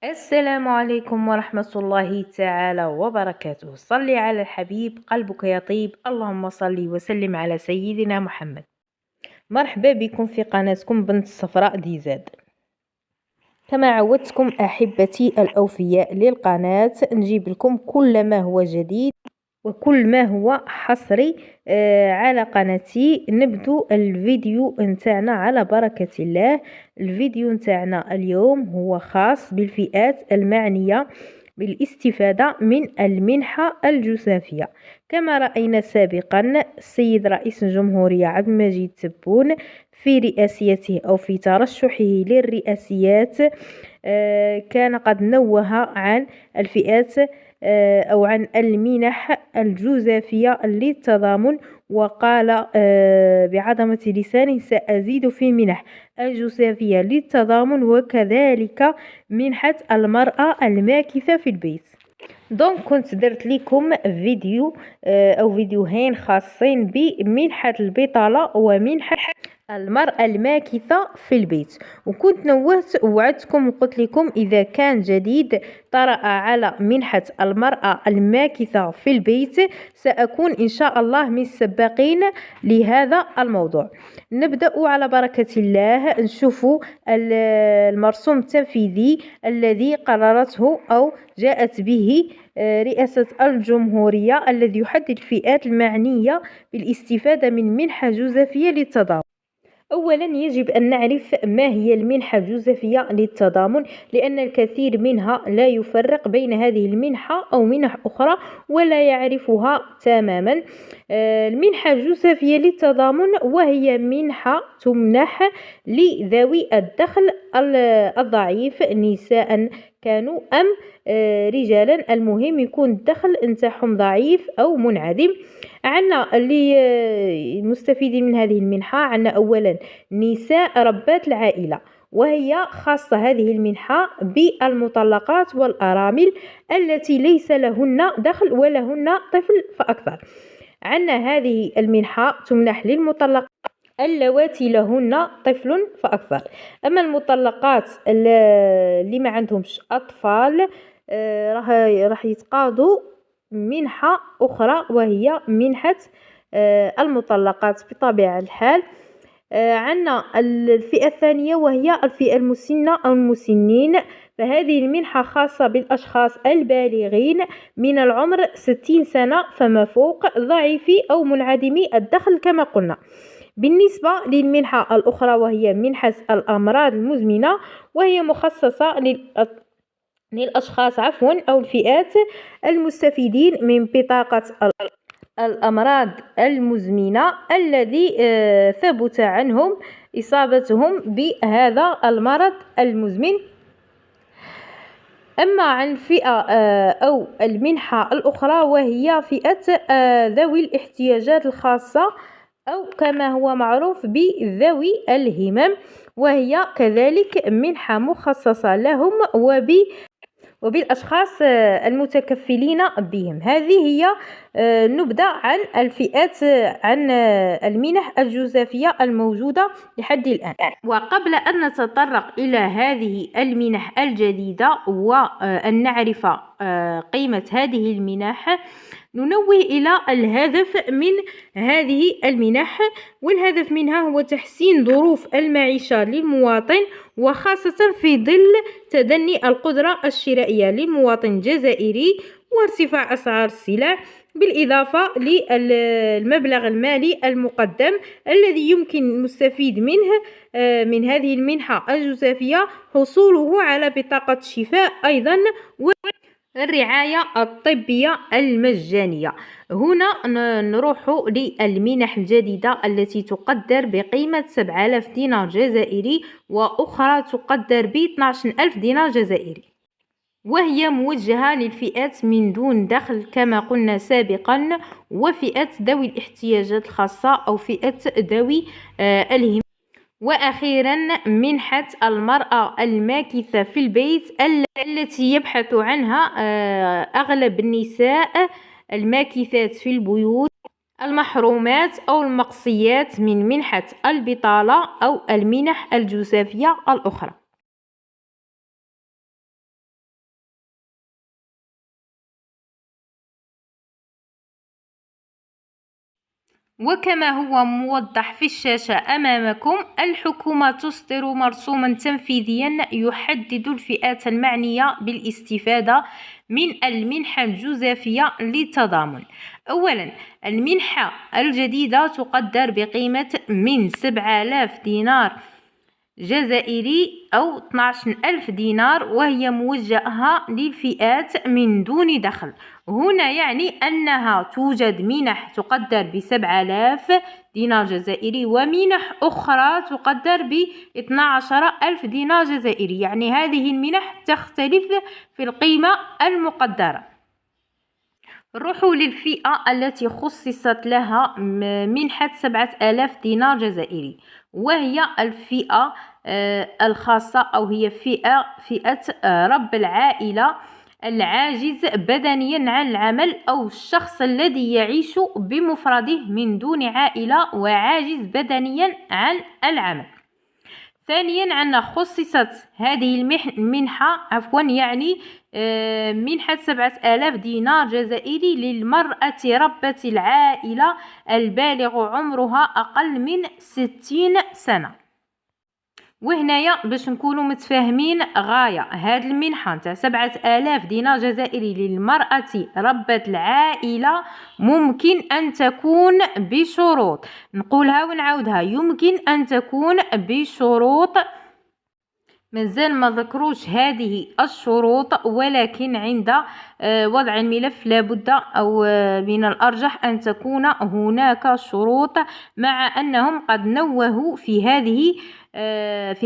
السلام عليكم ورحمة الله تعالى وبركاته. صل على الحبيب قلبك يطيب، اللهم صل وسلم على سيدنا محمد. مرحبا بكم في قناتكم بنت الصفراء ديزاد. كما عودتكم أحبتي الأوفياء للقناة، نجيب لكم كل ما هو جديد وكل ما هو حصري على قناتي. نبدو الفيديو نتاعنا على بركة الله. الفيديو نتاعنا اليوم هو خاص بالفئات المعنية بالاستفادة من المنحة الجزافية. كما رأينا سابقا السيد رئيس الجمهورية عبد المجيد تبون في رئاسيته أو في ترشحه للرئاسيات كان قد نوه عن الفئات أو عن المنح الجزافية للتضامن، وقال بعظمة لسانه: سأزيد في المنح الجزافية للتضامن وكذلك منحة المرأة الماكثة في البيت. دونك كنت درت لكم فيديو أو فيديوهين خاصين بمنحة البطالة ومنحة المرأة الماكثة في البيت، وكنت نوهت ووعدتكم وقلت لكم إذا كان جديد طرأ على منحة المرأة الماكثة في البيت سأكون إن شاء الله من السباقين لهذا الموضوع. نبدأ على بركة الله، نشوف المرسوم التنفيذي الذي قررته أو جاءت به رئاسة الجمهورية، الذي يحدد الفئات المعنية بالاستفادة من منحة جزافية للتضامن. أولا يجب أن نعرف ما هي المنحة الجزافية للتضامن، لأن الكثير منها لا يفرق بين هذه المنحة أو منح أخرى ولا يعرفها تماما. المنحة الجزافية للتضامن وهي منحة تمنح لذوي الدخل الضعيف، نساء كانوا أم رجالا، المهم يكون الدخل نتاعهم ضعيف أو منعدم. عنا اللي المستفيدين من هذه المنحة، عنا أولا نساء ربات العائلة، وهي خاصة هذه المنحة بالمطلقات والأرامل التي ليس لهن دخل ولهن طفل فأكثر. عنا هذه المنحة تمنح للمطلقات اللواتي لهن طفل فأكثر. أما المطلقات اللي ما عندهمش أطفال راح يتقاضوا منحة أخرى، وهي منحة المطلقات بطبيعة الحال. عندنا الفئة الثانية وهي الفئة المسنة أو المسنين، فهذه المنحة خاصة بالأشخاص البالغين من العمر 60 سنة فما فوق، ضعيفي أو منعدمي الدخل كما قلنا. بالنسبة للمنحة الأخرى وهي منحة الأمراض المزمنة، وهي مخصصة للأشخاص أو الفئات المستفيدين من بطاقة الأمراض المزمنة الذي ثبت عنهم إصابتهم بهذا المرض المزمن. أما عن الفئة أو المنحة الأخرى وهي فئة ذوي الاحتياجات الخاصة، أو كما هو معروف بذوي الهمم، وهي كذلك منحة مخصصة لهم وبالأشخاص المتكفلين بهم. هذه هي نبدأ عن الفئات، عن المنح الجزافية الموجودة لحد الآن. وقبل أن نتطرق إلى هذه المنح الجديدة وأن نعرف قيمة هذه المنح، ننوه إلى الهدف من هذه المنح، والهدف منها هو تحسين ظروف المعيشة للمواطن، وخاصة في ظل تدني القدرة الشرائية للمواطن الجزائري وارتفاع أسعار السلع، بالإضافة للمبلغ المالي المقدم الذي يمكن المستفيد منه من هذه المنحة الجزافية حصوله على بطاقة الشفاء أيضا الرعاية الطبية المجانية. هنا نروح للمنح الجديدة التي تقدر بقيمة 7000 دينار جزائري، وأخرى تقدر ب 12000 دينار جزائري، وهي موجهة للفئات من دون دخل كما قلنا سابقا، وفئة ذوي الاحتياجات الخاصة أو فئة ذوي الهمم. وأخيرا منحة المرأة الماكثة في البيت التي يبحث عنها أغلب النساء الماكثات في البيوت المحرومات أو المقصيات من منحة البطالة أو المنح الجزافية الأخرى. وكما هو موضح في الشاشة أمامكم، الحكومة تصدر مرسوما تنفيذيا يحدد الفئات المعنية بالاستفادة من المنحة الجزافية للتضامن. أولا، المنحة الجديدة تقدر بقيمة من 7000 دينار جزائري أو 12,000 دينار، وهي موجهة للفئات من دون دخل. هنا يعني أنها توجد منح تقدر ب7,000 دينار جزائري، ومنح أخرى تقدر ب12,000 دينار جزائري، يعني هذه المنح تختلف في القيمة المقدرة. نروحوا للفئة التي خصصت لها منحة 7,000 دينار جزائري، وهي الفئة الخاصة، أو هي فئة رب العائلة العاجز بدنيا عن العمل، أو الشخص الذي يعيش بمفرده من دون عائلة وعاجز بدنيا عن العمل. ثانيا، عندنا خصصت هذه المنحة يعني منحة 7,000 دينار جزائري للمرأة ربة العائلة البالغ عمرها أقل من 60 سنة. وهنايا باش نكونوا متفاهمين غاية، هذه المنحة تاع 7,000 دينار جزائري للمرأة ربة العائلة ممكن أن تكون بشروط، نقولها ونعاودها، يمكن أن تكون بشروط، مازال ما ذكروش هذه الشروط، ولكن عند وضع الملف لابد أو من الأرجح أن تكون هناك شروط، مع أنهم قد نوهوا في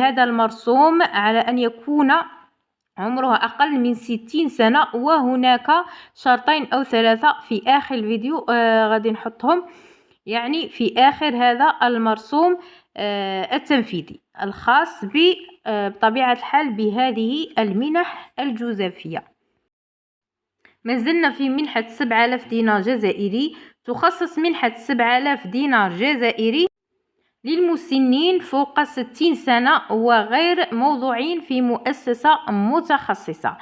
هذا المرسوم على أن يكون عمرها أقل من 60 سنة، وهناك شرطين أو 3 في آخر الفيديو غادي نحطهم، يعني في آخر هذا المرسوم التنفيذي الخاص بطبيعة الحال بهذه المنح الجزافية. ما زلنا في منحة 7,000 دينار جزائري. تخصص منحة 7,000 دينار جزائري للمسنين فوق 60 سنة وغير موضوعين في مؤسسة متخصصة.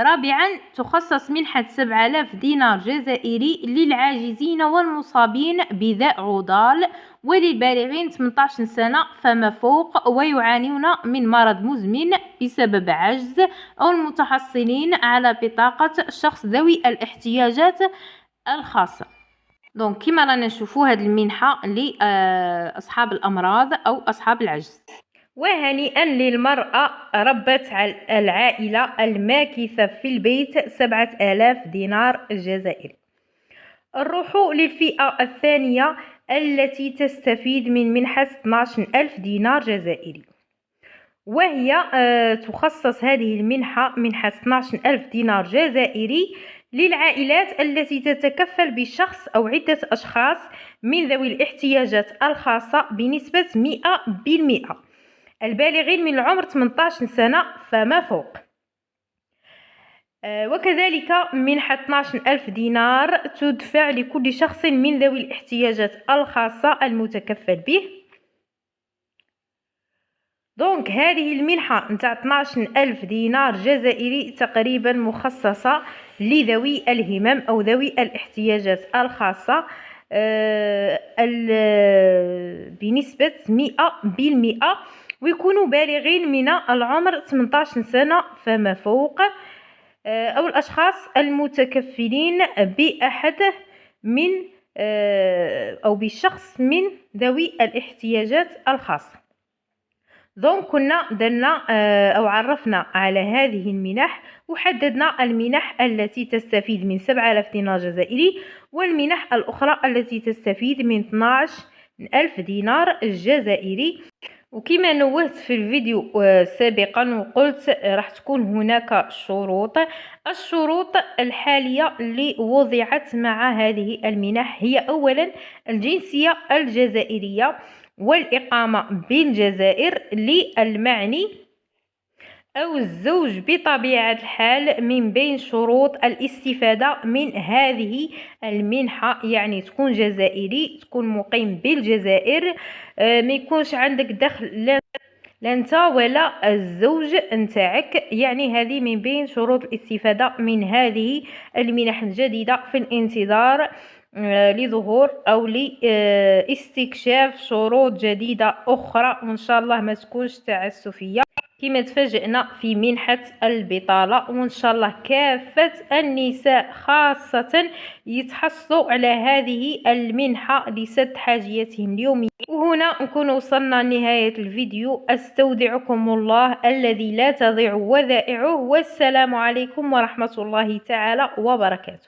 رابعا، تخصص منحة 7,000 دينار جزائري للعاجزين والمصابين بداء عضال، وللبالغين 18 سنة فما فوق ويعانون من مرض مزمن بسبب عجز، أو المتحصلين على بطاقة شخص ذوي الاحتياجات الخاصة. دونك كما رانا نشوفوا هذه المنحة لأصحاب الأمراض أو أصحاب العجز. وهنيئا للمرأة ربة العائلة الماكثة في البيت 7,000 دينار جزائري. نروحوا للفئة الثانية التي تستفيد من منحة 12,000 دينار جزائري، وهي تخصص هذه المنحة منحة 12,000 دينار جزائري للعائلات التي تتكفل بشخص أو عدة أشخاص من ذوي الاحتياجات الخاصة بنسبة 100%، البالغين من العمر 18 سنة فما فوق. وكذلك منحة 12,000 دينار تدفع لكل شخص من ذوي الاحتياجات الخاصة المتكفل به. دونك هذه المنحة نتاع 12,000 دينار جزائري تقريبا مخصصة لذوي الهمم أو ذوي الاحتياجات الخاصة بنسبة 100%، ويكونوا بالغين من العمر 18 سنة فما فوق، أو الأشخاص المتكفلين بأحد من أو بشخص من ذوي الاحتياجات الخاصة. دونك كنا درنا أو عرفنا على هذه المنح، وحددنا المنح التي تستفيد من 7,000 دينار جزائري، والمنح الأخرى التي تستفيد من 12,000 دينار جزائري. وكما نوهت في الفيديو سابقا وقلت راح تكون هناك شروط. الشروط الحالية اللي وضعت مع هذه المنح هي أولا الجنسية الجزائرية والإقامة بالجزائر للمعني أو الزوج بطبيعة الحال من بين شروط الاستفادة من هذه المنحة، يعني تكون جزائري، تكون مقيم بالجزائر، ما يكونش عندك دخل لا انت ولا الزوج نتاعك، يعني هذه من بين شروط الاستفادة من هذه المنح الجديدة في الانتظار لظهور أو لاستكشاف شروط جديدة أخرى، وإن شاء الله ما تكونش تعسفية كما تفاجئنا في منحة البطالة. وإن شاء الله كافة النساء خاصة يتحصلوا على هذه المنحة لسد حاجياتهم اليومية. وهنا نكون وصلنا لنهاية الفيديو. أستودعكم الله الذي لا تضيع ودائعه، والسلام عليكم ورحمة الله تعالى وبركاته.